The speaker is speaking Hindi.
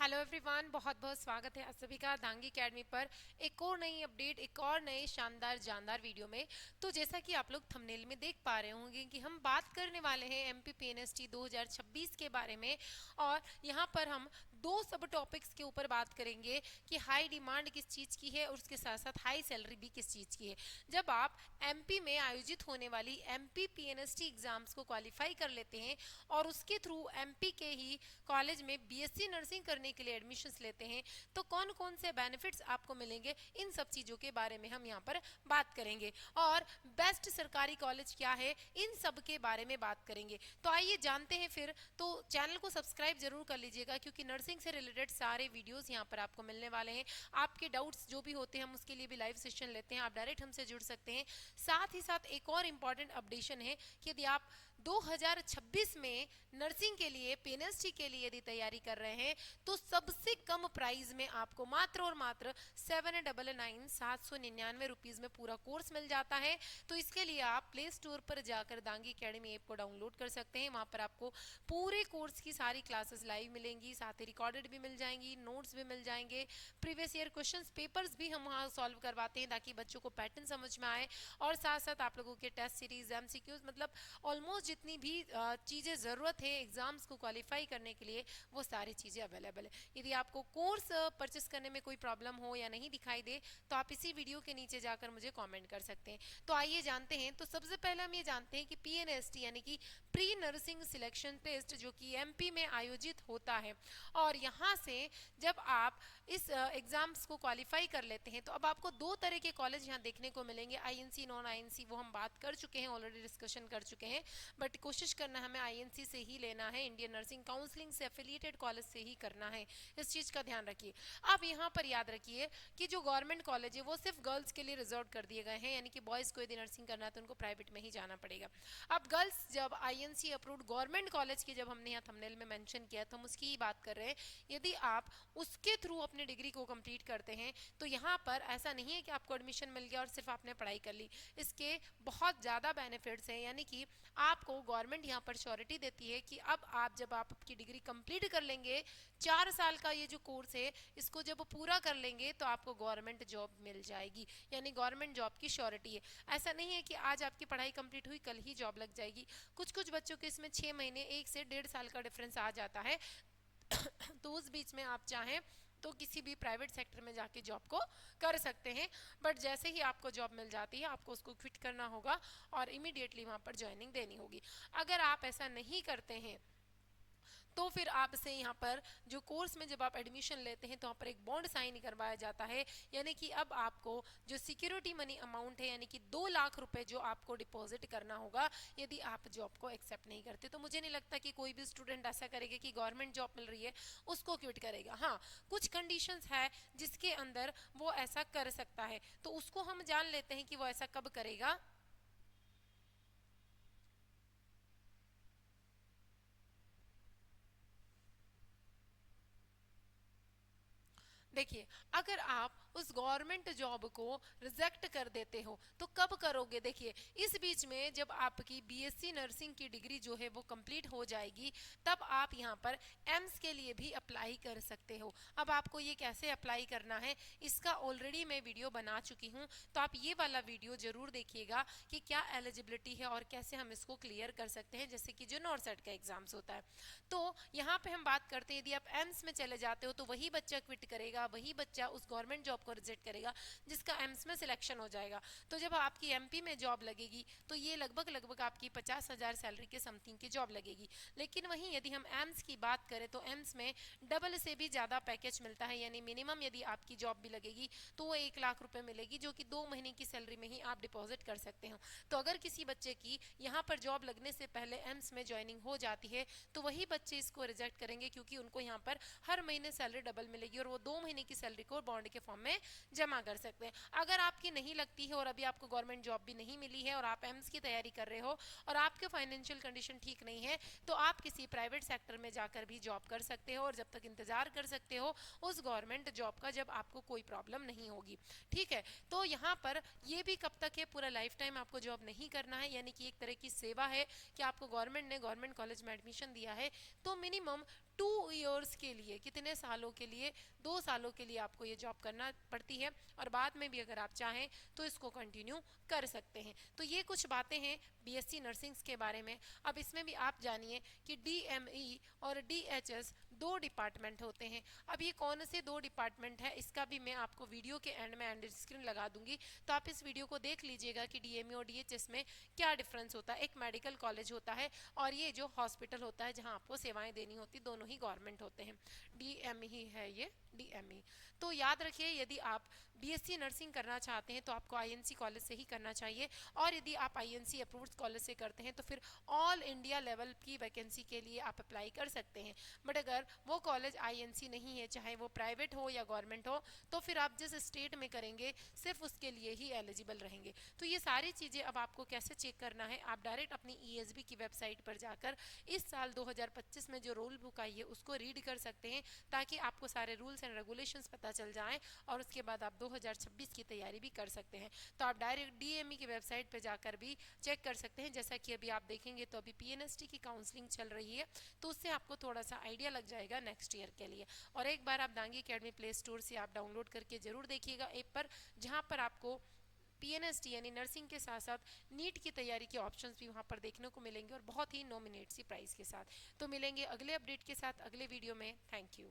हेलो एवरीवन, बहुत बहुत स्वागत है आप सभी का दांगी एकेडमी पर एक और नई अपडेट, एक और नए शानदार जानदार वीडियो में। तो जैसा कि आप लोग थंबनेल में देख पा रहे होंगे कि हम बात करने वाले हैं एमपी पीएनएसटी 2026 के बारे में। और यहाँ पर हम दो सब टॉपिक्स के ऊपर बात करेंगे कि हाई डिमांड किस चीज़ की है और उसके साथ साथ हाई सैलरी भी किस चीज़ की है। जब आप एमपी में आयोजित होने वाली एमपी पीएनएसटी एग्जाम्स को क्वालिफाई कर लेते हैं और उसके थ्रू एमपी के ही कॉलेज में बीएससी नर्सिंग करने के लिए एडमिशन्स लेते हैं, तो कौन कौन से बेनिफिट्स आपको मिलेंगे, इन सब चीज़ों के बारे में हम यहाँ पर बात करेंगे। और बेस्ट सरकारी कॉलेज क्या है, इन सब के बारे में बात करेंगे। तो आइए जानते हैं फिर। तो चैनल को सब्सक्राइब जरूर कर लीजिएगा, क्योंकि नर्सिंग से रिलेटेड सारे वीडियोस यहाँ पर आपको मिलने वाले हैं। आपके डाउट्स जो भी होते हैं हम उसके लिए भी लाइव सेशन लेते हैं, आप डायरेक्ट हमसे जुड़ सकते हैं। साथ ही साथ एक और इम्पॉर्टेंट अपडेशन है कि यदि आप 2026 में नर्सिंग के लिए पीएनएसटी के लिए यदि तैयारी कर रहे हैं, तो सबसे कम प्राइस में आपको मात्र और मात्र 799 रुपीज में पूरा कोर्स मिल जाता है। तो इसके लिए आप प्ले स्टोर पर जाकर दांगी एकेडमी ऐप को डाउनलोड कर सकते हैं। वहां पर आपको पूरे कोर्स की सारी क्लासेस लाइव मिलेंगी, साथ ही रिकॉर्डेड भी मिल जाएंगी, नोट्स भी मिल जाएंगे, प्रीवियस ईयर क्वेश्चन पेपर्स भी हम वहाँ सॉल्व करवाते हैं ताकि बच्चों को पैटर्न समझ में आए। और साथ साथ आप लोगों के टेस्ट सीरीज, एमसीक्यूज, मतलब ऑलमोस्ट जितनी भी चीज़ें ज़रूरत है एग्जाम्स को क्वालिफाई करने के लिए, वो सारी चीज़ें अवेलेबल है। यदि आपको कोर्स परचेस करने में कोई प्रॉब्लम हो या नहीं दिखाई दे, तो आप इसी वीडियो के नीचे जाकर मुझे कमेंट कर सकते हैं। तो आइए जानते हैं। तो सबसे पहले हम ये जानते हैं कि पीएनएसटी यानी कि प्री नर्सिंग सिलेक्शन टेस्ट, जो कि एमपी में आयोजित होता है, और यहाँ से जब आप इस एग्जाम्स को क्वालिफाई कर लेते हैं, तो अब आपको दो तरह के कॉलेज यहाँ देखने को मिलेंगे। आईएनसी, नॉन आईएनसी, वो हम बात कर चुके हैं, ऑलरेडी डिस्कशन कर चुके हैं, बट कोशिश करना हमें आईएनसी से ही लेना है, इंडियन नर्सिंग काउंसलिंग से एफिलिएटेड कॉलेज से ही करना है। इस चीज़ का ध्यान रखिए। अब यहाँ पर याद रखिए कि जो गवर्नमेंट कॉलेज है वो सिर्फ गर्ल्स के लिए रिजर्व कर दिए गए हैं, यानी कि बॉयज़ को यदि नर्सिंग करना है तो उनको प्राइवेट में ही जाना पड़ेगा। अब गर्ल्स, जब आईएनसी अप्रूव्ड गवर्नमेंट कॉलेज की जब हमने यहाँ थंबनेल में मेंशन किया, तो हम उसकी ही बात कर रहे हैं। यदि आप उसके थ्रू अपनी डिग्री को कंप्लीट करते हैं, तो यहाँ पर ऐसा नहीं है कि आपको एडमिशन मिल गया और सिर्फ आपने पढ़ाई कर ली। इसके बहुत ज़्यादा बेनिफिट्स हैं, यानी कि आपको गवर्नमेंट यहाँ पर श्योरिटी देती है कि अब आप जब आप आपकी डिग्री कंप्लीट कर लेंगे, 4 साल का ये जो कोर्स है, इसको जब पूरा कर लेंगे, तो आपको गवर्नमेंट जॉब मिल जाएगी, यानी गवर्नमेंट जॉब की श्योरिटी है। ऐसा नहीं है कि आज आपकी पढ़ाई कंप्लीट हुई कल ही जॉब लग जाएगी। कुछ कुछ बच्चों के इसमें 6 महीने, 1 से 1.5 साल का डिफरेंस आ जाता है। तो उस बीच में आप चाहें तो किसी भी प्राइवेट सेक्टर में जाके जॉब को कर सकते हैं, बट जैसे ही आपको जॉब मिल जाती है आपको उसको क्विट करना होगा और इमीडिएटली वहाँ पर ज्वाइनिंग देनी होगी। अगर आप ऐसा नहीं करते हैं, तो फिर आपसे यहाँ पर जो कोर्स में जब आप एडमिशन लेते हैं, तो वहाँ पर एक बॉन्ड साइन करवाया जाता है, यानी कि अब आपको जो सिक्योरिटी मनी अमाउंट है, यानी कि 2 लाख रुपए जो आपको डिपॉजिट करना होगा यदि आप जॉब को एक्सेप्ट नहीं करते। तो मुझे नहीं लगता कि कोई भी स्टूडेंट ऐसा करेगा कि गवर्नमेंट जॉब मिल रही है उसको क्विट करेगा। हाँ, कुछ कंडीशंस है जिसके अंदर वो ऐसा कर सकता है, तो उसको हम जान लेते हैं कि वो ऐसा कब करेगा। देखिए, अगर आप उस गवर्नमेंट जॉब को रिजेक्ट कर देते हो तो कब करोगे। देखिए, इस बीच में जब आपकी बीएससी नर्सिंग की डिग्री जो है वो कंप्लीट हो जाएगी, तब आप यहाँ पर एम्स के लिए भी अप्लाई कर सकते हो। अब आपको ये कैसे अप्लाई करना है, इसका ऑलरेडी मैं वीडियो बना चुकी हूँ, तो आप ये वाला वीडियो जरूर देखिएगा कि क्या एलिजिबिलिटी है और कैसे हम इसको क्लियर कर सकते हैं, जैसे कि जो नॉर्सेट का एग्जाम्स होता है। तो यहाँ पे हम बात करते हैं, यदि आप एम्स में चले जाते हो तो वही बच्चा क्विट करेगा, वही बच्चा उस गवर्नमेंट जॉब को रिजेक्ट करेगा जिसका एम्स में सिलेक्शन हो जाएगा। तो जब आपकी एमपी में जॉब लगेगी तो ये लगभग लगभग आपकी 50,000 सैलरी के समथिंग की जॉब लगेगी। लेकिन वहीं यदि हम एम्स की बात करें तो एम्स में डबल से भी ज़्यादा पैकेज मिलता है, यानी मिनिमम यदि आपकी जॉब भी लगेगी तो वो 1 लाख रुपए मिलेगी, जो कि 2 महीने की सैलरी में ही आप डिपॉजिट कर सकते हो। तो अगर किसी बच्चे की यहाँ पर जॉब लगने से पहले एम्स में ज्वाइनिंग हो जाती है, तो वही बच्चे इसको रिजेक्ट करेंगे, क्योंकि उनको यहाँ पर हर महीने सैलरी डबल मिलेगी और वो महीने की सैलरी को बॉन्ड के फॉर्म में जमा कर सकते हैं। अगर आपकी नहीं लगती है और अभी आपको गवर्नमेंट जॉब भी नहीं मिली है और आप एम्स की तैयारी कर रहे हो और आपके फाइनेंशियल कंडीशन ठीक नहीं है, तो आप किसी प्राइवेट सेक्टर में जाकर भी जॉब कर सकते हो और जब तक इंतजार कर सकते हो उस गवर्नमेंट जॉब का जब आपको कोई प्रॉब्लम नहीं होगी। ठीक है, तो यहाँ पर ये भी कब तक है, पूरा लाइफ टाइम आपको जॉब नहीं करना है, यानी कि एक तरह की सेवा है कि आपको गवर्नमेंट ने गवर्नमेंट कॉलेज में एडमिशन दिया है तो मिनिमम 2 इयर्स के लिए, कितने सालों के लिए, 2 सालों के लिए आपको ये जॉब करना पड़ती है और बाद में भी अगर आप चाहें तो इसको कंटिन्यू कर सकते हैं। तो ये कुछ बातें हैं बीएससी नर्सिंग के बारे में। अब इसमें भी आप जानिए कि डीएमई और डीएचएस 2 डिपार्टमेंट होते हैं। अब ये कौन से 2 डिपार्टमेंट है इसका भी मैं आपको वीडियो के एंड में एंड स्क्रीन लगा दूंगी, तो आप इस वीडियो को देख लीजिएगा कि डीएमई और डीएचएस में क्या डिफरेंस होता है। एक मेडिकल कॉलेज होता है और ये जो हॉस्पिटल होता है जहाँ आपको सेवाएं देनी होती, दोनों ही गवर्नमेंट होते हैं। डीएमई है ये, डीएमई। तो याद रखिए यदि आप बीएससी नर्सिंग करना चाहते हैं तो आपको आईएनसी कॉलेज से ही करना चाहिए और यदि आप आईएनसी अप्रूव्ड कॉलेज से करते हैं तो फिर ऑल इंडिया लेवल की वैकेंसी के लिए आप अप्लाई कर सकते हैं। बट अगर वो कॉलेज आईएनसी नहीं है, चाहे वो प्राइवेट हो या गवर्नमेंट हो, तो फिर आप जिस स्टेट में करेंगे सिर्फ उसके लिए ही एलिजिबल रहेंगे। तो ये सारी चीज़ें अब आपको कैसे चेक करना है, आप डायरेक्ट अपनी ईएसबी की वेबसाइट पर जाकर इस साल 2025 में जो रूल बुक आई है उसको रीड कर सकते हैं ताकि आपको सारे रूल्स एंड रेगुलेशंस पता चल जाएं और उसके बाद आप 2026 की तैयारी भी कर सकते हैं। तो आप डायरेक्ट डीएमई की वेबसाइट पर जाकर भी चेक कर सकते हैं। जैसा कि अभी आप देखेंगे तो अभी पीएनएसटी की काउंसलिंग चल रही है, तो उससे आपको थोड़ा सा आइडिया लग जाएगा नेक्स्ट ईयर के लिए। और एक बार आप दांगी अकेडमी प्ले स्टोर से आप डाउनलोड करके जरूर देखिएगा ऐप पर, जहाँ पर आपको पीएनएसटी यानी नर्सिंग के साथ साथ नीट की तैयारी के ऑप्शंस भी वहाँ पर देखने को मिलेंगे और बहुत ही नॉमिनेट सी प्राइस के साथ। तो मिलेंगे अगले अपडेट के साथ अगले वीडियो में। Thank you.